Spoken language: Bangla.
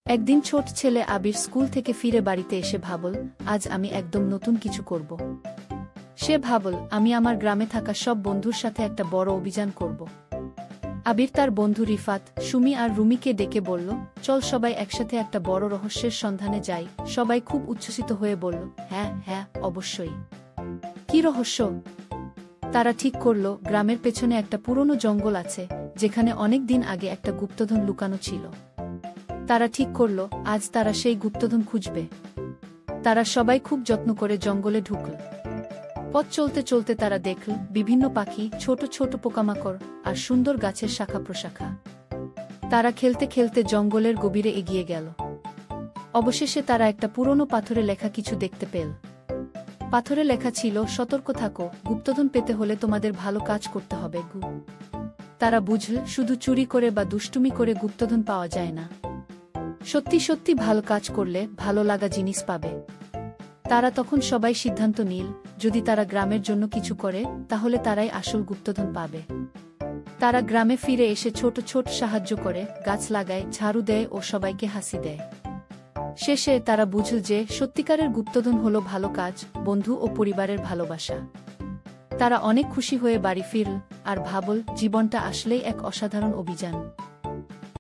একদিন ছোট ছেলে আবির স্কুল থেকে ফিরে বাড়িতে এসে ভাবল, আজ আমি একদম নতুন কিছু করব। সে ভাবল, আমি আমার গ্রামে থাকা সব বন্ধুর সাথে একটা বড় অভিযান করব। আবির তার বন্ধু রিফাত, সুমি আর রুমিকে ডেকে বলল, চল সবাই একসাথে একটা বড় রহস্যের সন্ধানে যাই। সবাই খুব উচ্ছ্বসিত হয়ে বলল, হ্যাঁ হ্যাঁ, অবশ্যই। কী রহস্য? তারা ঠিক করল, গ্রামের পেছনে একটা পুরনো জঙ্গল আছে, যেখানে অনেক দিন আগে একটা গুপ্তধন লুকানো ছিল। তারা ঠিক করল, আজ তারা সেই গুপ্তধন খুঁজবে। তারা সবাই খুব যত্ন করে জঙ্গলে ঢুকল। পথ চলতে চলতে তারা দেখল বিভিন্ন পাখি, ছোট ছোট পোকামাকড় আর সুন্দর গাছের শাখা প্রশাখা। তারা খেলতে খেলতে জঙ্গলের গভীরে এগিয়ে গেল। অবশেষে তারা একটা পুরনো পাথরে লেখা কিছু দেখতে পেল। পাথরে লেখা ছিল, সতর্ক থাকো, গুপ্তধন পেতে হলে তোমাদের ভালো কাজ করতে হবে। তারা বুঝল, শুধু চুরি করে বা দুষ্টুমি করে গুপ্তধন পাওয়া যায় না। সত্যি সত্যি ভালো কাজ করলে ভালো লাগা জিনিস পাবে। তারা তখন সবাই সিদ্ধান্ত নিল, যদি তারা গ্রামের জন্য কিছু করে, তাহলে তারাই আসল গুপ্তধন পাবে। তারা গ্রামে ফিরে এসে ছোট ছোট সাহায্য করে, গাছ লাগায়, ঝাড়ু দেয় ও সবাইকে হাসি দেয়। শেষে তারা বুঝল যে সত্যিকারের গুপ্তধন হলো ভালো কাজ, বন্ধু ও পরিবারের ভালোবাসা। তারা অনেক খুশি হয়ে বাড়ি ফিরল আর ভাবল, জীবনটা আসলেই এক অসাধারণ অভিযান।